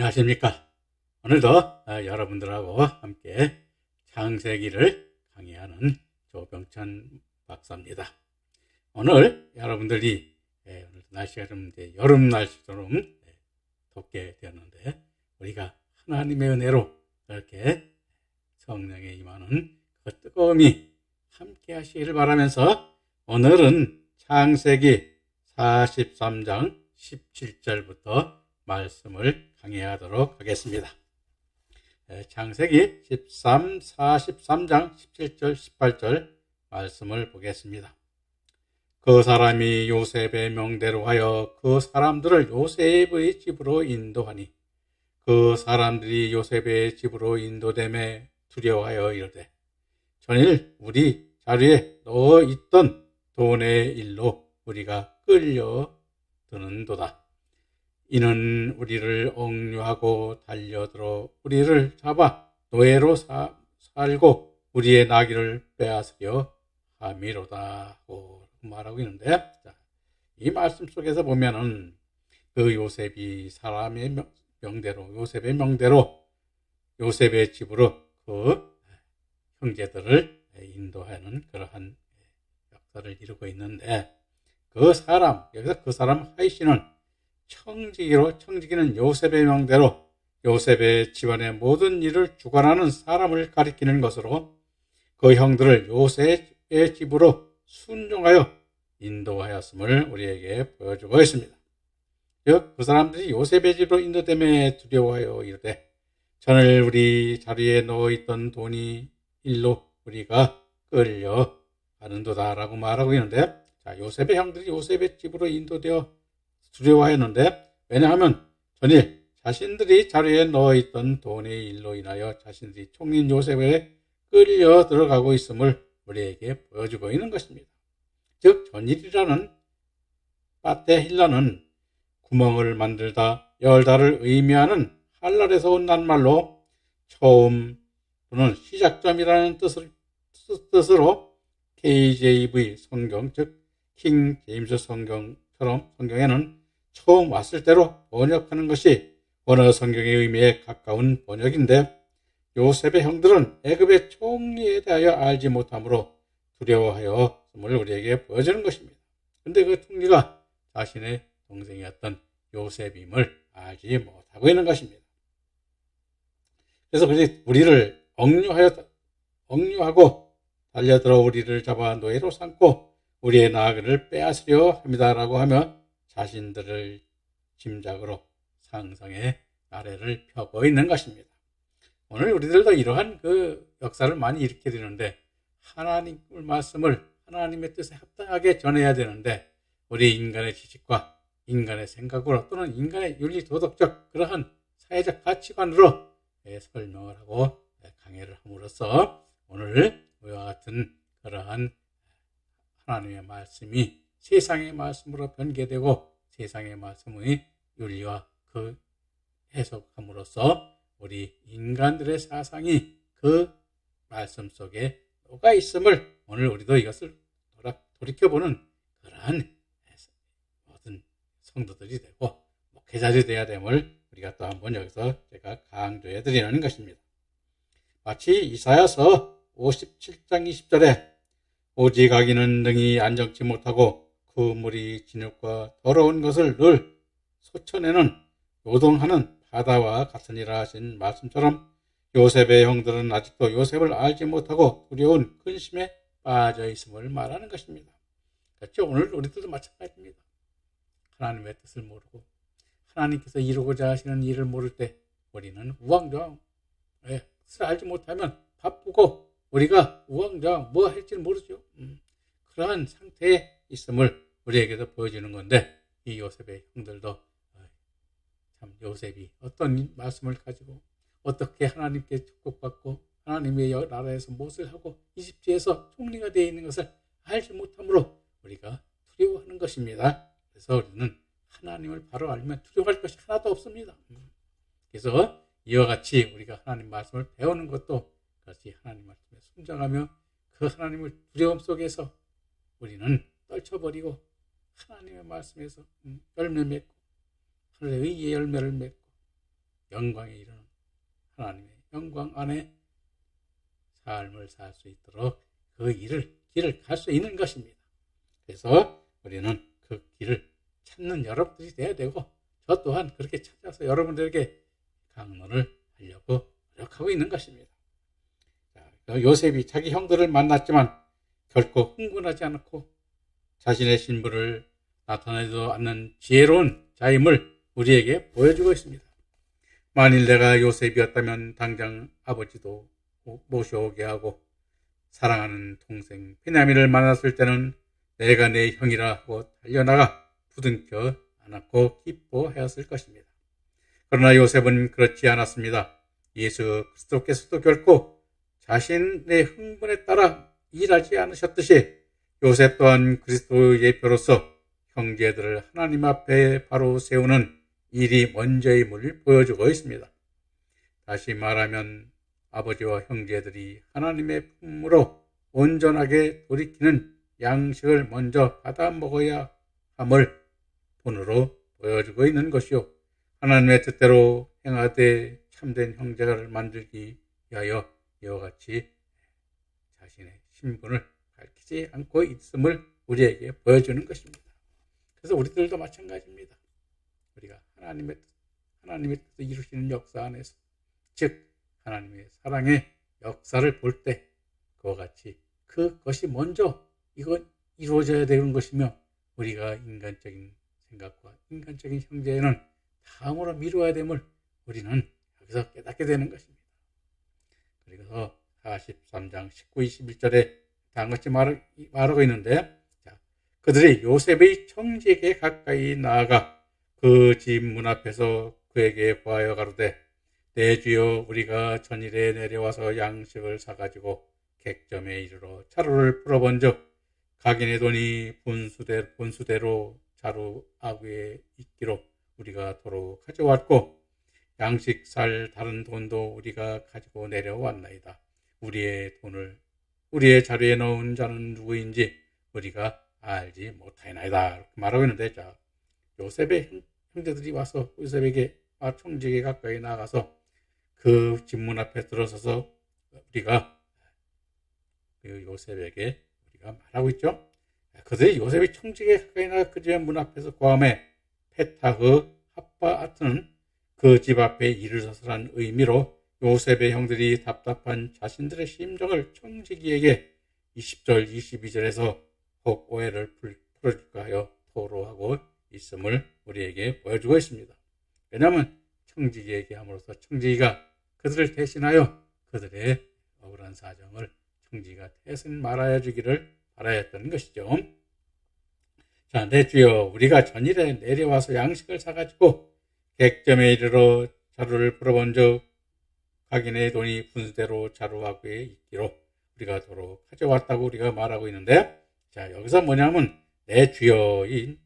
안녕하십니까. 오늘도 여러분들하고 함께 창세기를 강의하는 조병천 박사입니다. 오늘 여러분들이 오늘 날씨가 좀 여름 날씨처럼 덥게 되었는데 우리가 하나님의 은혜로 이렇게 성령에 임하는 그 뜨거움이 함께 하시기를 바라면서 오늘은 창세기 43장 17절부터 말씀을 강의하도록 하겠습니다. 창세기 43장 17절 18절 말씀을 보겠습니다. 그 사람이 요셉의 명대로 하여 그 사람들을 요셉의 집으로 인도하니 그 사람들이 요셉의 집으로 인도됨에 두려워하여 이르되 전일 우리 자리에 넣어 있던 돈의 일로 우리가 끌려드는도다. 이는 우리를 억류하고 달려들어 우리를 잡아 노예로 살고 우리의 나귀를 빼앗으려 함이로다 하고 말하고 있는데, 이 말씀 속에서 보면은 그 요셉이 사람의 명대로 요셉의 집으로 그 형제들을 인도하는 그러한 역사를 이루고 있는데, 여기서 그 사람 하이시는 청지기는 요셉의 명대로 요셉의 집안의 모든 일을 주관하는 사람을 가리키는 것으로 그 형들을 요셉의 집으로 순종하여 인도하였음을 우리에게 보여주고 있습니다. 즉, 그 사람들이 요셉의 집으로 인도됨에 두려워하여 이르되 전을 우리 자리에 넣어있던 돈이 일로 우리가 끌려가는도다라고 말하고 있는데, 요셉의 형들이 요셉의 집으로 인도되어 두려워했는데, 왜냐하면 전일 자신들이 자리에 넣어있던 돈의 일로 인하여 자신들이 총린 요셉에 끌려 들어가고 있음을 우리에게 보여주고 있는 것입니다. 즉, 전일이라는 파테힐라는 구멍을 만들다, 열다를 의미하는 할랄에서 온 낱말로 처음 또는 시작점이라는 뜻으로 KJV 성경, 즉 킹 제임스 성경에는 처음 왔을 때로 번역하는 것이 원어 성경의 의미에 가까운 번역인데, 요셉의 형들은 애굽의 총리에 대하여 알지 못함으로 두려워하였음을 우리에게 보여주는 것입니다. 그런데 그 총리가 자신의 동생이었던 요셉임을 알지 못하고 있는 것입니다. 그래서 우리를 억류하고 달려들어 우리를 잡아 노예로 삼고 우리의 나귀를 빼앗으려 합니다라고 하며 자신들을 짐작으로 상상의 나래를 펴고 있는 것입니다. 오늘 우리들도 이러한 그 역사를 많이 일으키게 되는데, 하나님의 말씀을 하나님의 뜻에 합당하게 전해야 되는데, 우리 인간의 지식과 인간의 생각으로 또는 인간의 윤리 도덕적 그러한 사회적 가치관으로 설명을 하고 강해를 함으로써 오늘 우리와 같은 그러한 하나님의 말씀이 세상의 말씀으로 변개되고 세상의 말씀의 윤리와 그 해석함으로써 우리 인간들의 사상이 그 말씀 속에 녹아 있음을 오늘 우리도 이것을 돌이켜보는 그러한 모든 성도들이 되고 목회자들이 되어야 됨을 우리가 또 한번 여기서 제가 강조해 드리는 것입니다. 마치 이사야서 57장 20절에 오직 악인은 능히 안정치 못하고 그 물이 진흙과 더러운 것을 늘 솟쳐내는 요동하는 바다와 같으니라 하신 말씀처럼 요셉의 형들은 아직도 요셉을 알지 못하고 두려운 근심에 빠져 있음을 말하는 것입니다. 그렇죠? 오늘 우리들도 마찬가지입니다. 하나님의 뜻을 모르고 하나님께서 이루고자 하시는 일을 모를 때 우리는 우왕좌왕, 뜻을 알지 못하면 바쁘고 우리가 우왕좌왕 뭐 할지를 모르죠. 그러한 상태에 있음을 우리에게도 보여주는 건데, 이 요셉의 형들도 참 요셉이 어떤 말씀을 가지고 어떻게 하나님께 축복받고 하나님의 나라에서 무엇을 하고 이집트에서 총리가 되어 있는 것을 알지 못함으로 우리가 두려워하는 것입니다. 그래서 우리는 하나님을 바로 알면 두려워할 것이 하나도 없습니다. 그래서 이와 같이 우리가 하나님 말씀을 배우는 것도 그렇지, 하나님 말씀에 순종하며 그 하나님을 두려움 속에서 우리는 떨쳐버리고 하나님의 말씀에서 열매 맺고 하늘의 의의 열매를 맺고 영광에 이르는 하나님의 영광 안에 삶을 살 수 있도록 그 길을 갈 수 있는 것입니다. 그래서 우리는 그 길을 찾는 여러분들이 돼야 되고, 저 또한 그렇게 찾아서 여러분들에게 강론을 하려고 노력하고 있는 것입니다. 요셉이 자기 형들을 만났지만 결코 흥분하지 않고 자신의 신분을 나타내지도 않는 지혜로운 자임을 우리에게 보여주고 있습니다. 만일 내가 요셉이었다면 당장 아버지도 모셔오게 하고 사랑하는 동생 베냐민을 만났을 때는 내가 내 형이라 하고 달려나가 부둥켜 안았고 기뻐하였을 것입니다. 그러나 요셉은 그렇지 않았습니다. 예수 그리스도께서도 결코 자신의 흥분에 따라 일하지 않으셨듯이 요셉 또한 그리스도의 예표로서 형제들을 하나님 앞에 바로 세우는 일이 먼저임을 보여주고 있습니다. 다시 말하면 아버지와 형제들이 하나님의 품으로 온전하게 돌이키는 양식을 먼저 받아 먹어야 함을 본으로 보여주고 있는 것이요, 하나님의 뜻대로 행하되 참된 형제를 만들기 위하여 이와 같이 자신의 신분을 밝히지 않고 있음을 우리에게 보여주는 것입니다. 그래서 우리들도 마찬가지입니다. 우리가 하나님의 뜻을 이루시는 역사 안에서, 즉 하나님의 사랑의 역사를 볼 때 그와 같이 그것이 먼저 이건 이루어져야 되는 것이며, 우리가 인간적인 생각과 인간적인 형제는 다음으로 미루어야 됨을 우리는 여기서 깨닫게 되는 것입니다. 그래서 43장 19, 21절에 다음같이 말하고 있는데, 그들이 요셉의 청지에게 가까이 나아가 그 집 문 앞에서 그에게 구하여 가로되, 내 주여, 우리가 전일에 내려와서 양식을 사가지고 객점에 이르러 자루를 풀어본즉 각인의 돈이 본수대로 자루 아구에 있기로 우리가 도로 가져왔고 양식 살 다른 돈도 우리가 가지고 내려왔나이다. 우리의 자루에 넣은 자는 누구인지 우리가 알지 못하나이다. 말하고 있는데, 요셉의 형제들이 와서 요셉에게 청지에게 가까이 나가서 그 집문 앞에 들어서서 우리가 요셉에게 우리가 말하고 있죠. 그들이 요셉이 청지에게 가까이 나가 그 집의 문 앞에서 구함에 페타흐 핫바아트는 그 집 앞에 이르러서란 의미로 요셉의 형들이 답답한 자신들의 심정을 청지기에게 20절 22절에서 혹 오해를 풀어줄까 하여 토로하고 있음을 우리에게 보여주고 있습니다. 왜냐하면 청지기에게 함으로써 청지기가 그들을 대신하여 그들의 억울한 사정을 청지기가 대신 말하여 주기를 바라였던 것이죠. 자, 내 주여, 우리가 전일에 내려와서 양식을 사가지고 객점에 이르러 자루를 풀어본즉 각인의 돈이 분수대로 자루하고에 있기로 우리가 도로 가져왔다고 우리가 말하고 있는데, 자, 여기서 뭐냐면 내 주여인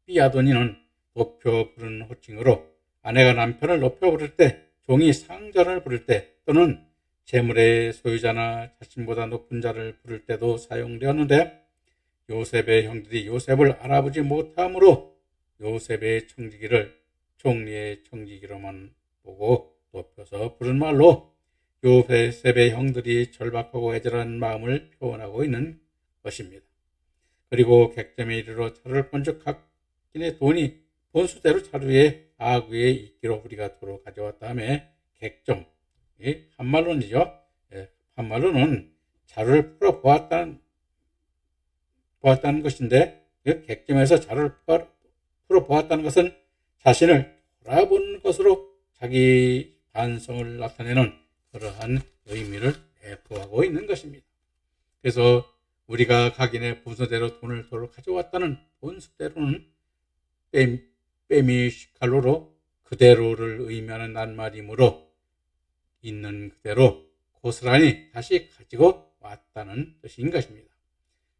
삐아도니는 높여 부르는 호칭으로 아내가 남편을 높여 부를 때, 종이 상전을 부를 때, 또는 재물의 소유자나 자신보다 높은 자를 부를 때도 사용되었는데, 요셉의 형들이 요셉을 알아보지 못함으로 요셉의 청지기를 종리의 청지기로만 보고 높여서 부른 말로 요셉의 형들이 절박하고 애절한 마음을 표현하고 있는 것입니다. 그리고 객점에 이르러 자루를 본즉 각인의 돈이 본수대로 자루의 아구에 있기로 우리가 도로 가져왔다 하며, 객점, 한말론이죠. 한말로는 자루를 풀어 보았다는 것인데, 그 객점에서 자루를 풀어 보았다는 것은 자신을 돌아보는 것으로 자기 반성을 나타내는 그러한 의미를 내포하고 있는 것입니다. 그래서 우리가 각인의 본수대로 돈을 도로 가져왔다는 본수대로는 빼미시칼로로 그대로를 의미하는 낱말이므로 있는 그대로 고스란히 다시 가지고 왔다는 뜻인 것입니다.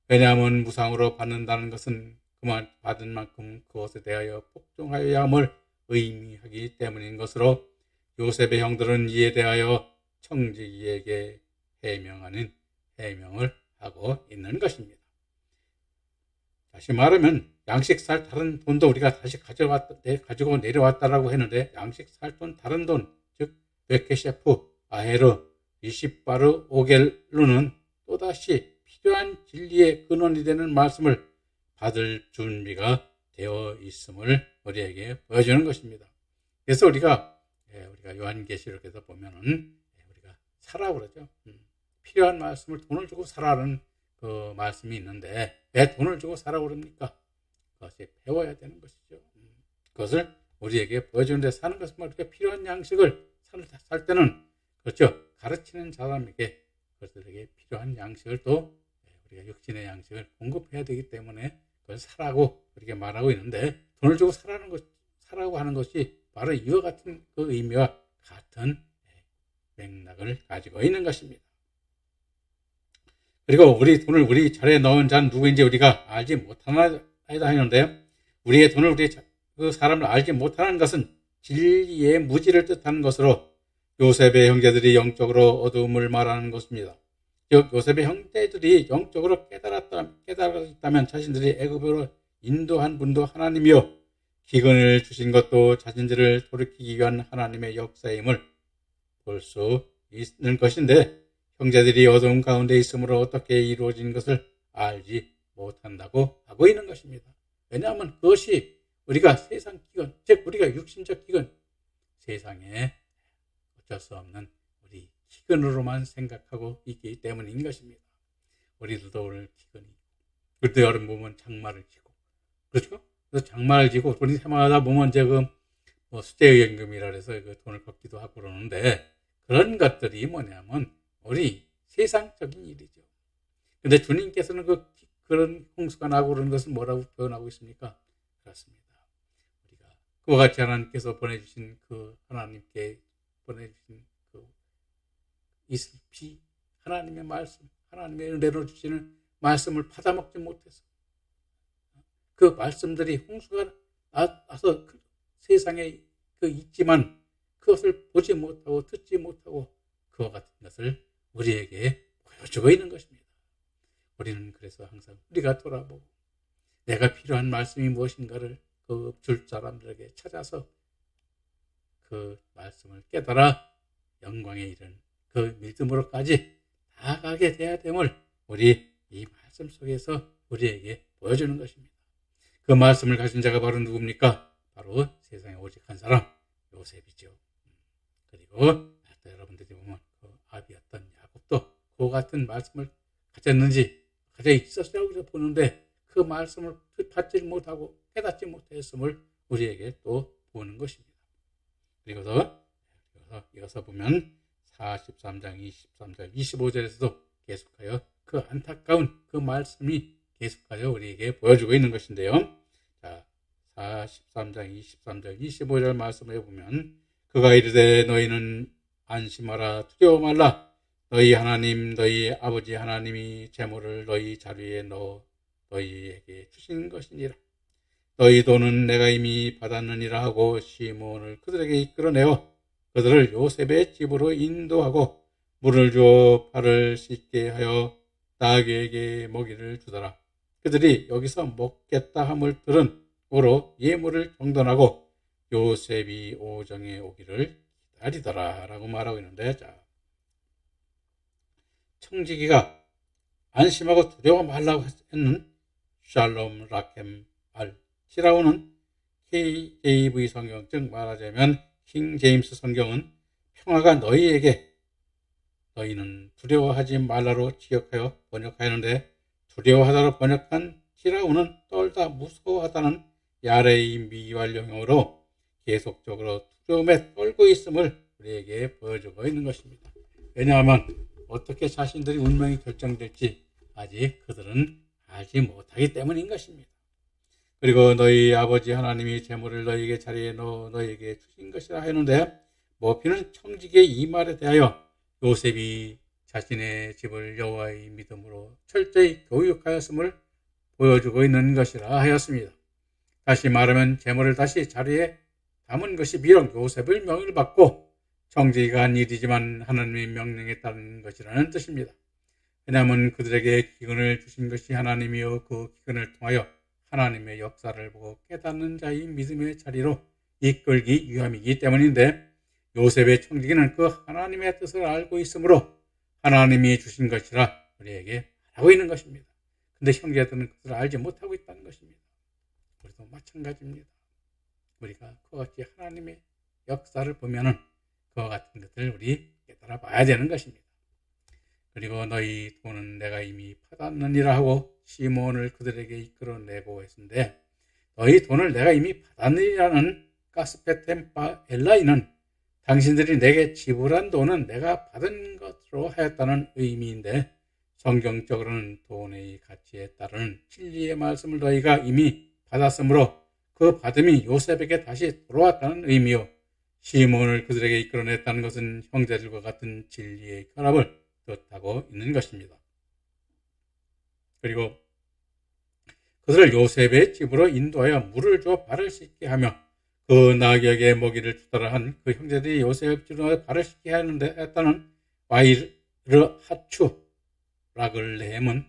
왜냐하면 무상으로 받는다는 것은 그만 받은 만큼 그것에 대하여 복종하여야 함을 의미하기 때문인 것으로 요셉의 형들은 이에 대하여 청지기에게 해명을 하고 있는 것입니다. 다시 말하면 양식 살 다른 돈도 우리가 다시 가지고 내려왔다라고 했는데, 양식 살 돈 다른 돈, 즉 베케셰프, 아헤르, 이십바르, 오겔루는 또다시 필요한 진리의 근원이 되는 말씀을 받을 준비가 되어 있음을 우리에게 보여주는 것입니다. 그래서 우리가 요한계시록에서 보면은 우리가 사라고 그러죠. 필요한 말씀을 돈을 주고 사라는 그 말씀이 있는데, 왜 돈을 주고 사라고 그럽니까? 그것이 배워야 되는 것이죠. 그것을 우리에게 보여주는데, 사는 것은 우리가 필요한 양식을 살 때는, 그렇죠, 가르치는 사람에게 그들에게 필요한 양식을 또 우리가 육신의 양식을 공급해야 되기 때문에 그걸 사라고 우리가 말하고 있는데, 돈을 주고 사라고 하는 것이 바로 이와 같은 그 의미와 같은 맥락을 가지고 있는 것입니다. 그리고 우리 돈을 우리 자리에 넣은 자는 누구인지 우리가 알지 못하나이다 하는데요. 우리의 돈을 그 사람을 알지 못하는 것은 진리의 무지를 뜻하는 것으로 요셉의 형제들이 영적으로 어두움을 말하는 것입니다. 즉 요셉의 형제들이 영적으로 깨달았다면 자신들이 애굽으로 인도한 분도 하나님이요 기근을 주신 것도 자신들을 돌이키기 위한 하나님의 역사임을 볼 수 있는 것인데, 형제들이 어두움 가운데 있으므로 어떻게 이루어진 것을 알지 못한다고 하고 있는 것입니다. 왜냐하면 그것이 우리가 세상 기근, 즉 우리가 육신적 기근, 세상에 어쩔 수 없는 우리 기근으로만 생각하고 있기 때문인 것입니다. 우리들도 오늘 기근이, 그때 여름 보면 장마를 지고, 그렇죠? 그래서 장마를 지고 돈이 해마다 보면 지금 수재의연금이라 해서 그 돈을 걷기도 하고 그러는데, 그런 것들이 뭐냐면 우리 세상적인 일이죠. 근데 주님께서는 그런 홍수가 나고 그런 것은 뭐라고 표현하고 있습니까? 그렇습니다. 우리가 그와 같이 하나님께서 보내주신 그 하나님께 보내주신 그 이슬피, 하나님의 말씀, 하나님의 은혜로 주시는 말씀을 받아먹지 못해서 그 말씀들이 홍수가 나서 그 세상에 있지만 그것을 보지 못하고 듣지 못하고 그와 같은 것을 우리에게 보여주고 있는 것입니다. 우리는 그래서 항상 우리가 돌아보고 내가 필요한 말씀이 무엇인가를 그 줄 사람들에게 찾아서 그 말씀을 깨달아 영광에 이른 그 믿음으로까지 나아가게 돼야 됨을 우리 이 말씀 속에서 우리에게 보여주는 것입니다. 그 말씀을 가진 자가 바로 누굽니까? 바로 세상에 오직 한 사람, 요셉이죠. 그리고 여러분들이 보면 그 아비였던 야곱도 그 같은 말씀을 가졌는지 가져 있었으라고 보는데 그 말씀을 받지 못하고 깨닫지 못했음을 우리에게 또 보는 것입니다. 그리고서 이어서 보면 43장 23절 25절에서도 계속하여 그 안타까운 그 말씀이 계속하여 우리에게 보여주고 있는 것인데요. 자, 43장 23절 25절 말씀을 보면 그가 이르되 너희는 안심하라 두려워 말라 너희 하나님 너희 아버지 하나님이 재물을 너희 자리에 넣어 너희에게 주신 것이니라. 너희 돈은 내가 이미 받았느니라 하고 시몬을 그들에게 이끌어내어 그들을 요셉의 집으로 인도하고 물을 주어 발을 씻게 하여 나귀에게 먹이를 주더라. 그들이 여기서 먹겠다 함을 들은 고로 예물을 정돈하고 요셉이 오정에 오기를 기다리더라 라고 말하고 있는데, 자, 청지기가 안심하고 두려워 말라고 했는 샬롬 라켐 알 시라우는 KJV 성경, 즉 말하자면 킹 제임스 성경은 평화가 너희에게 너희는 두려워하지 말라로 지역하여 번역하였는데, 두려워하다로 번역한 시라우는 떨다 무서워하다는 야레이 미완료형으로 계속적으로 두려움에 떨고 있음을 우리에게 보여주고 있는 것입니다. 왜냐하면 어떻게 자신들이 운명이 결정될지 아직 그들은 알지 못하기 때문인 것입니다. 그리고 너희 아버지 하나님이 재물을 너희에게 자리에 넣어 너희에게 주신 것이라 하는데, 머피는 청지기의 이 말에 대하여 요셉이 자신의 집을 여호와의 믿음으로 철저히 교육하였음을 보여주고 있는 것이라 하였습니다. 다시 말하면 재물을 다시 자리에 담은 것이 비록 요셉의 명을 받고 청지기가 한 일이지만 하나님의 명령에 따른 것이라는 뜻입니다. 왜냐하면 그들에게 기근을 주신 것이 하나님이요 그 기근을 통하여 하나님의 역사를 보고 깨닫는 자의 믿음의 자리로 이끌기 위함이기 때문인데, 요셉의 청지기는 그 하나님의 뜻을 알고 있으므로 하나님이 주신 것이라 우리에게 말하고 있는 것입니다. 근데 형제들은 그것을 알지 못하고 있다는 것입니다. 우리도 마찬가지입니다. 우리가 그와 같이 하나님의 역사를 보면은 그와 같은 것을 우리 깨달아 봐야 되는 것입니다. 그리고 너희 돈은 내가 이미 받았느니라 하고 시몬을 그들에게 이끌어내고 했는데, 너희 돈을 내가 이미 받았느니라는 가스페템바 엘라이는 당신들이 내게 지불한 돈은 내가 받은 것으로 하였다는 의미인데, 성경적으로는 돈의 가치에 따른 진리의 말씀을 너희가 이미 받았으므로 그 받음이 요셉에게 다시 돌아왔다는 의미요, 시몬을 그들에게 이끌어냈다는 것은 형제들과 같은 진리의 결합을 뜻하고 있는 것입니다. 그리고 그들을 요셉의 집으로 인도하여 물을 줘 발을 씻게 하며 그 나귀에게 먹이를 주더라 한 그 형제들이 요셉 집으로 발을 씻게 했다는 와이르 하추 라글레헴은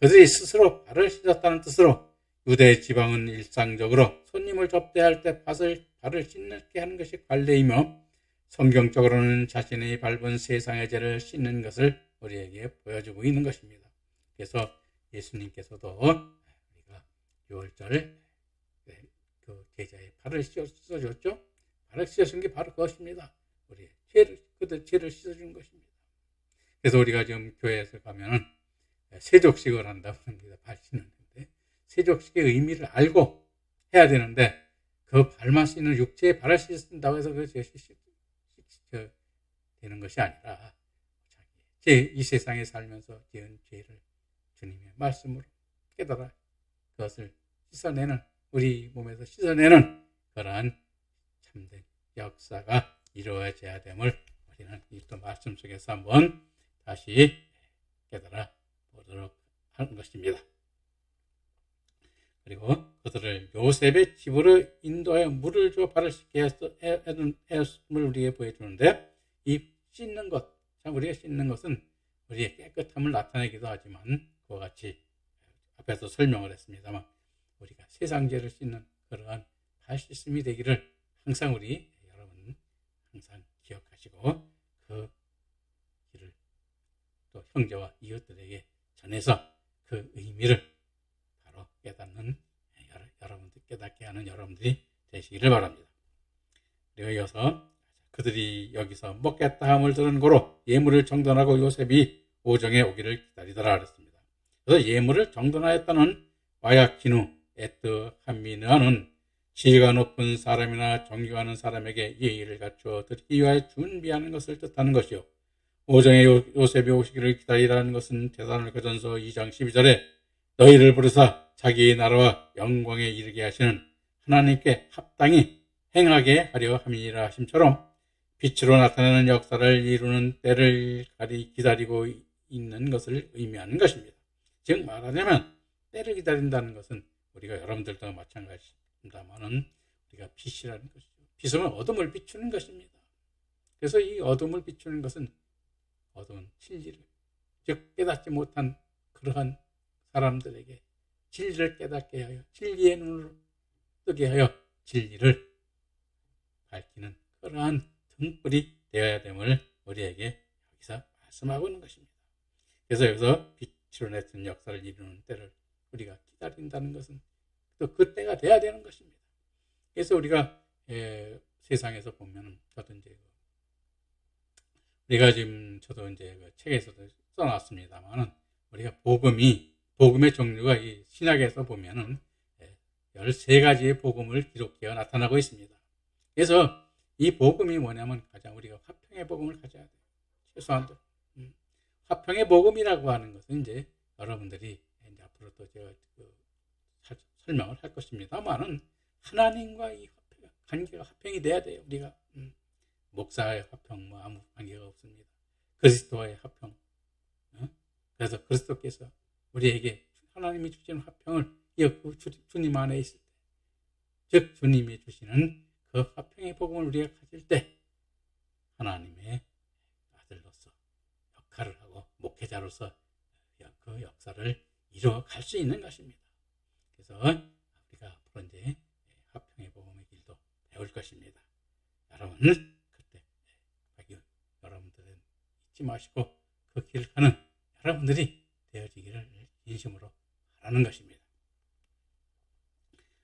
그들이 스스로 발을 씻었다는 뜻으로, 유대 지방은 일상적으로 손님을 접대할 때 발을 씻게 하는 것이 관례이며, 성경적으로는 자신의 밟은 세상의 죄를 씻는 것을 우리에게 보여주고 있는 것입니다. 그래서 예수님께서도 우리가 6월절 그 제자의 발을 씻어줬죠. 발을 씻어준 게 바로 그것입니다. 우리의 그들 죄를 씻어준 것입니다. 그래서 우리가 지금 교회에서 가면은 세족식을 한다고 합니다. 발 씻는데, 세족식의 의미를 알고 해야 되는데, 그 발만 씻는 육체의 발을 씻는다고 해서 그 되는 것이 아니라, 이 세상에 살면서 지은 죄를 주님의 말씀으로 깨달아 그것을 씻어내는, 우리 몸에서 씻어내는 그러한 참된 역사가 이루어져야 됨을 우리는 이 또 말씀 속에서 한번 다시 깨달아 보도록 하는 것입니다. 그리고 그들을 요셉의 집으로 인도하여 물을 줘 발을 씻게 했음을 우리에게 보여주는데, 이 씻는 것, 참 우리가 씻는 것은 우리의 깨끗함을 나타내기도 하지만, 그와 같이 앞에서 설명을 했습니다만 우리가 세상 죄를 씻는 그러한 발 씻음이 되기를 항상 우리 여러분 항상 기억하시고, 그 길을 또 형제와 이웃들에게 전해서 그 의미를 바로 깨닫는, 여러분들 깨닫게 하는 여러분들이 되시기를 바랍니다. 그리고 이어서 그들이 여기서 먹겠다 함을 들은 고로 예물을 정돈하고 요셉이 오정에 오기를 기다리더라 그랬습니다. 그래서 예물을 정돈하였다는 와야키누 에트 한미느아는 지위가 높은 사람이나 존경하는 사람에게 예의를 갖추어 드리기 위하여 준비하는 것을 뜻하는 것이요, 오정에 요셉이 오시기를 기다리라는 것은 데살로니가전서 2장 12절에 너희를 부르사 자기의 나라와 영광에 이르게 하시는 하나님께 합당히 행하게 하려 함이니라 하심처럼, 빛으로 나타나는 역사를 이루는 때를 기다리고 있는 것을 의미하는 것입니다. 즉 말하자면 때를 기다린다는 것은 우리가 여러분들도 마찬가지입니다만은 우리가 빛이라는 것이죠. 빛은 어둠을 비추는 것입니다. 그래서 이 어둠을 비추는 것은 어두운 진리를, 즉 깨닫지 못한 그러한 사람들에게 진리를 깨닫게 하여 진리의 눈으로 뜨게 하여 진리를 밝히는 그러한 등불이 되어야 됨을 우리에게 여기서 말씀하고 있는 것입니다. 그래서 여기서 빛으로 냈던 역사를 이루는 때를 우리가 기다린다는 것은 또 그 때가 돼야 되는 것입니다. 그래서 우리가 세상에서 보면은 저도 이제 우리가 지금 저도 이제 그 책에서도 써놨습니다만은, 우리가 복음의 종류가 이 신약에서 보면은 13가지의 복음을 기록되어 나타나고 있습니다. 그래서 이 복음이 뭐냐면 가장 우리가 화평의 복음을 가져야 돼요. 최소한도. 화평의 복음이라고 하는 것은 이제 여러분들이 이제 앞으로 또 제가 설명을 할 것입니다만은, 하나님과 이 관계가 화평이 돼야 돼요. 우리가 목사의 화평 뭐 아무 관계가 없습니다. 그리스도와의 화평. 그래서 그리스도께서 우리에게 하나님이 주시는 화평을 주님 안에 있을 때, 즉 주님이 주시는 그 화평의 복음을 우리가 가질 때 하나님의 아들로서 역할을 하고 목회자로서 그 역사를 이루어 갈 수 있는 것입니다. 그래서 앞으로 이제 화평의 복음의 길도 배울 것입니다. 여러분 그때 여러분들은 잊지 마시고 그 길을 가는 여러분들이 되어지기를 진심으로 바라는 것입니다.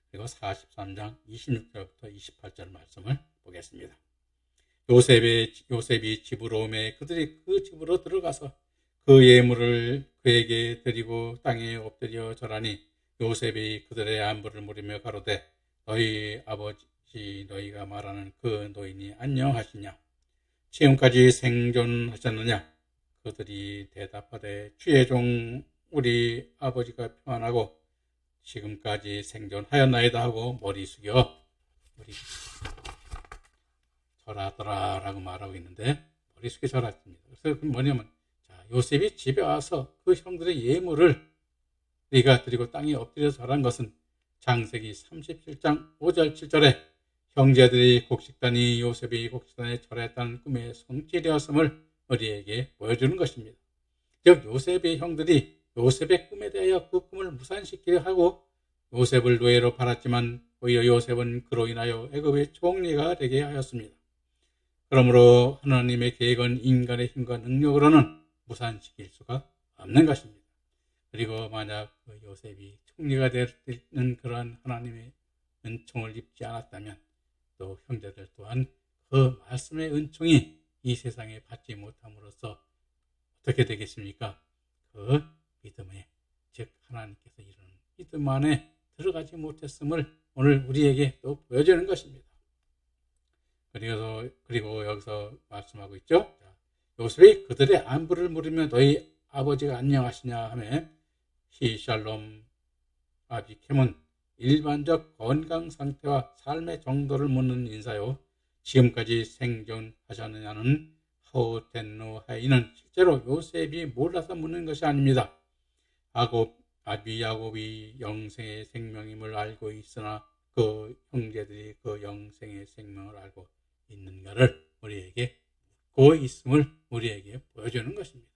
그리고 43장 26절부터 28절 말씀을 보겠습니다. 요셉이 집으로 오매 그들이 그 집으로 들어가서 그 예물을 그에게 드리고 땅에 엎드려 절하니 요셉이 그들의 안부를 물으며 가로되 너희 아버지 너희가 말하는 그 노인이 안녕하시냐? 지금까지 생존하셨느냐? 그들이 대답하되 주의 종 우리 아버지가 평안하고 지금까지 생존하였나이다 하고 머리 숙여 절하더라 라고 말하고 있는데 머리 숙여 절했습니다. 그래서 그 뭐냐면 요셉이 집에 와서 그 형들의 예물을 네가 드리고 땅에 엎드려 절한 것은 창세기 37장 5절 7절에 형제들이 곡식단이 요셉이 곡식단에 절했다는 꿈의 성취되었음을 우리에게 보여주는 것입니다. 즉 요셉의 형들이 요셉의 꿈에 대하여 그 꿈을 무산시키려 하고 요셉을 노예로 팔았지만 오히려 요셉은 그로 인하여 애굽의 총리가 되게 하였습니다. 그러므로 하나님의 계획은 인간의 힘과 능력으로는 무산시킬 수가 없는 것입니다. 그리고 만약 그 요셉이 총리가 되는 그러한 하나님의 은총을 입지 않았다면 또 형제들 또한 그 말씀의 은총이 이 세상에 받지 못함으로써 어떻게 되겠습니까? 그 믿음에 즉 하나님께서 이루는 믿음 안에 들어가지 못했음을 오늘 우리에게 또 보여주는 것입니다. 그리고 여기서 말씀하고 있죠. 요셉이 그들의 안부를 물으며 너희 아버지가 안녕하시냐 하며 히샬롬 아비켐은 일반적 건강 상태와 삶의 정도를 묻는 인사요. 지금까지 생존하셨느냐는 하우텐노 하이는 실제로 요셉이 몰라서 묻는 것이 아닙니다. 야곱이 영생의 생명임을 알고 있으나 그 형제들이 그 영생의 생명을 알고 있는가를 우리에게 묻고 있음을 우리에게 보여주는 것입니다.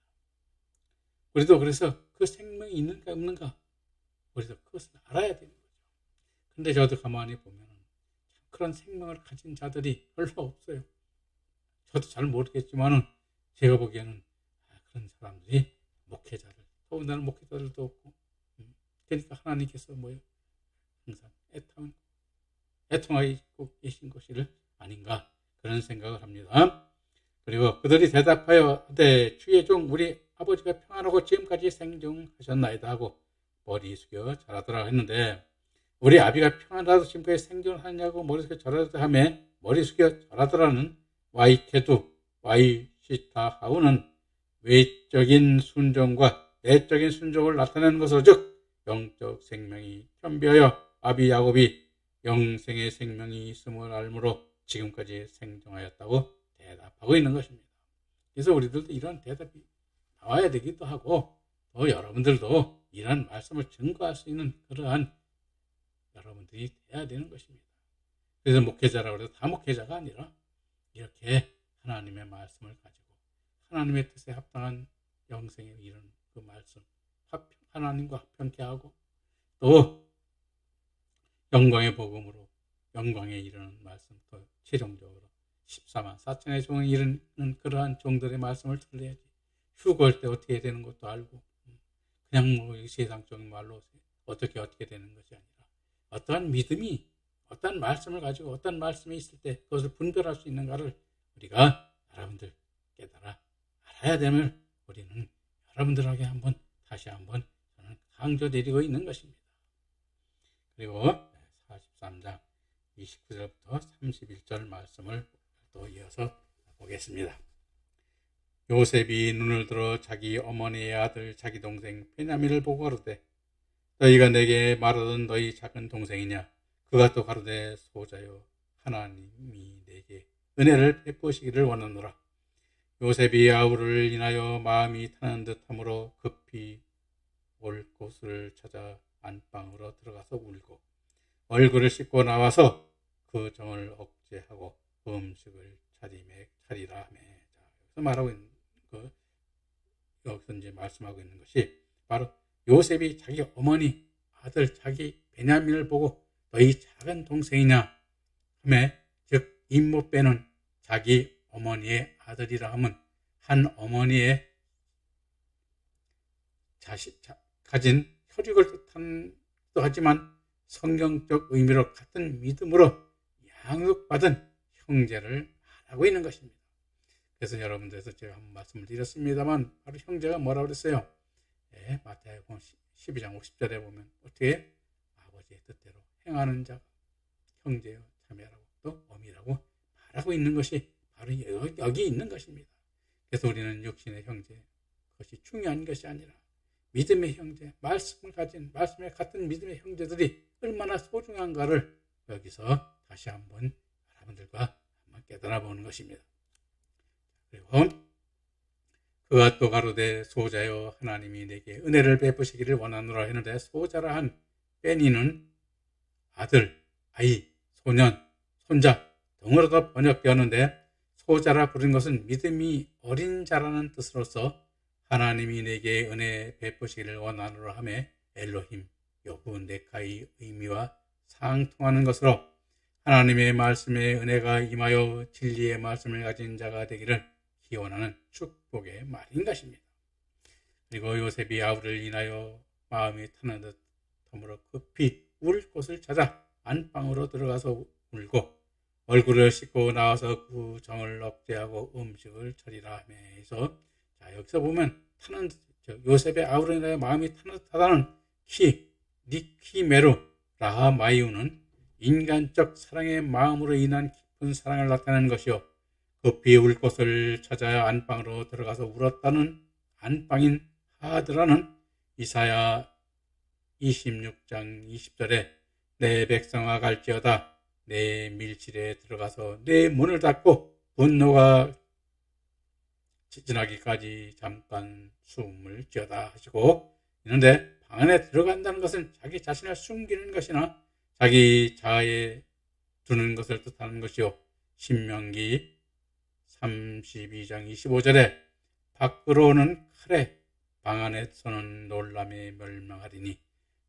우리도 그래서 그 생명이 있는가 없는가 우리도 그것을 알아야 되는 거죠. 근데 저도 가만히 보면 그런 생명을 가진 자들이 별로 없어요. 저도 잘 모르겠지만은 제가 보기에는 그런 사람들이 목회자들, 더군다나 목회자들도 없고, 그러니까 하나님께서 항상 애통하고 계신 것이 아닌가 그런 생각을 합니다. 그리고 그들이 대답하여 주의 종 우리 아버지가 평안하고 지금까지 생존하셨나이다 하고 머리 숙여 절하더라 했는데 우리 아비가 평안하고 지금까지 생존하냐고 머리 숙여 절하더라 하며 머리 숙여 절하더라는 와이시타하우는 외적인 순종과 내적인 순종을 나타내는 것으로 즉 영적 생명이 현비하여 아비 야곱이 영생의 생명이 있음을 알므로 지금까지 생존하였다고 대답하고 있는 것입니다. 그래서 우리들도 이런 대답이 나와야 되기도 하고 또 여러분들도 이런 말씀을 증거할 수 있는 그러한 여러분들이 돼야 되는 것입니다. 그래서 목회자라고 해도 다 목회자가 아니라 이렇게 하나님의 말씀을 가지고 하나님의 뜻에 합당한 영생에 이르는 그 말씀 하나님과 합평케 하고 또 영광의 복음으로 영광에 이르는 말씀 또 최종적으로 14만 4천의 종에 이르는 그러한 종들의 말씀을 들어야지 휴거할 때 어떻게 되는 것도 알고 그냥 세상적인 말로 어떻게 되는 것이 아니라 어떠한 믿음이 어떤 말씀을 가지고 어떤 말씀이 있을 때 그것을 분별할 수 있는가를 우리가 여러분들 깨달아 알아야 되면 우리는 여러분들에게 다시 한번 저는 강조드리고 있는 것입니다. 그리고 43장 29절부터 31절 말씀을 또 이어서 보겠습니다. 요셉이 눈을 들어 자기 어머니의 아들 자기 동생 베냐민을 보고 가로되 너희가 내게 말하던 너희 작은 동생이냐? 그가 또 가로되 소자여 하나님이 내게 은혜를 베푸시기를 원하노라. 요셉이 아우를 인하여 마음이 타는 듯하므로 급히 올 곳을 찾아 안방으로 들어가서 울고 얼굴을 씻고 나와서 그 정을 억제하고 음식을 차리라 하며 여기서 말하고 있는 여기서 이제 말씀하고 있는 것이 바로 요셉이 자기 어머니 아들 자기 베냐민을 보고 너희 작은 동생이냐 하며 즉 임모빼는 자기 어머니의 아들이라 함은 한 어머니의 가진 혈육을 뜻하기도 하지만 성경적 의미로 같은 믿음으로 양육받은 형제를 말하고 있는 것입니다. 그래서 여러분들에서 제가 한번 말씀을 드렸습니다만 바로 형제가 뭐라고 그랬어요? 네, 마태복음 12장 50절에 보면 어떻게 아버지의 뜻대로 행하는 자가 형제요 자매라고 또 어미라고 말하고 있는 것이 바로 여기 있는 것입니다. 그래서 우리는 육신의 형제, 그것이 중요한 것이 아니라 믿음의 형제, 말씀을 가진 말씀에 같은 믿음의 형제들이 얼마나 소중한가를 여기서 다시 한번 여러분들과 한번 깨달아 보는 것입니다. 그리고 그가 또 가로되 소자여 하나님이 내게 은혜를 베푸시기를 원하노라 했는데 소자라 한 빼니는 아들, 아이, 소년, 손자 등으로도 번역되었는데 소자라 부른 것은 믿음이 어린 자라는 뜻으로서 하나님이 내게 은혜 베푸시기를 원하노라 하며 엘로힘, 여후 네카의 의미와 상통하는 것으로 하나님의 말씀에 은혜가 임하여 진리의 말씀을 가진 자가 되기를 기원하는 축복의 말인 것입니다. 그리고 요셉이 아우를 인하여 마음이 타는 듯 터무러 급히 울 곳을 찾아 안방으로 들어가서 울고 얼굴을 씻고 나와서 그 정을 억제하고 음식을 차리라 하면서 자 여기서 보면 타는 요셉의 아우를 인하여 마음이 타는 듯하다는 니키메루 라하마이우는 인간적 사랑의 마음으로 인한 깊은 사랑을 나타내는 것이요 급히 울 곳을 찾아야 안방으로 들어가서 울었다는 안방인 하드라는 이사야 26장 20절에 내 백성아 갈지어다 내 밀실에 들어가서 내 문을 닫고 분노가 지나기까지 잠깐 숨을 지어다 하시고 있는데 방 안에 들어간다는 것은 자기 자신을 숨기는 것이나 자기 자아에 두는 것을 뜻하는 것이요 신명기 32장 25절에 밖으로는 칼에 방 안에서는 놀람에 멸망하리니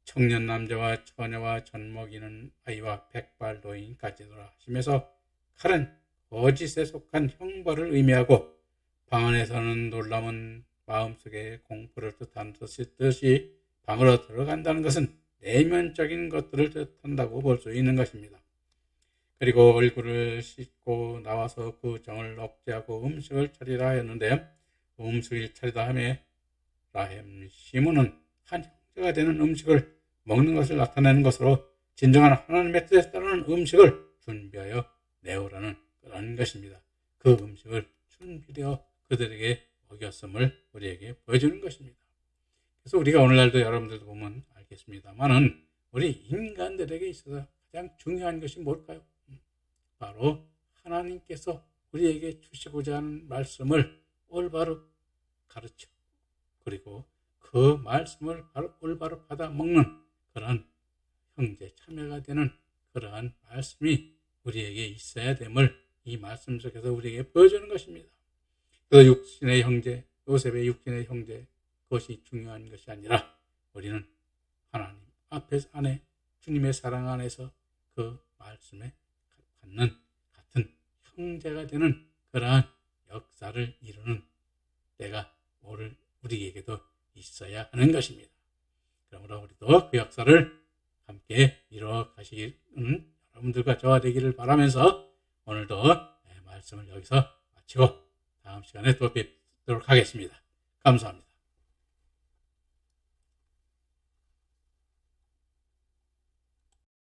청년 남자와 처녀와 젖먹이는 아이와 백발노인까지도라 하시면서 칼은 거짓에 속한 형벌을 의미하고 방 안에서는 놀람은 마음속의 공포를 뜻하는 뜻이 방으로 들어간다는 것은 내면적인 것들을 뜻한다고 볼 수 있는 것입니다. 그리고 얼굴을 씻고 나와서 그 정을 억제하고 음식을 차리라 했는데 음식을 차리다 하며 라햄 시므는 한 형제가 되는 음식을 먹는 것을 나타내는 것으로 진정한 하나님의 뜻에 따르는 음식을 준비하여 내오라는 그런 것입니다. 그 음식을 준비되어 그들에게 먹였음을 우리에게 보여주는 것입니다. 그래서 우리가 오늘날도 여러분들도 보면 알겠습니다만은 우리 인간들에게 있어서 가장 중요한 것이 뭘까요? 바로 하나님께서 우리에게 주시고자 하는 말씀을 올바로 가르쳐 그리고 그 말씀을 바로 올바로 받아 먹는 그러한 형제 참여가 되는 그러한 말씀이 우리에게 있어야 됨을 이 말씀 속에서 우리에게 보여주는 것입니다. 그 육신의 형제, 요셉의 육신의 형제 그것이 중요한 것이 아니라 우리는 하나님 앞에서 안에 주님의 사랑 안에서 그 말씀에 갖는 같은 형제가 되는 그러한 역사를 이루는 때가 우리에게도 있어야 하는 것입니다. 그러므로 우리도 그 역사를 함께 이루어 가시는 여러분들과 저와 되기를 바라면서 오늘도 말씀을 여기서 마치고 다음 시간에 또 뵙도록 하겠습니다. 감사합니다.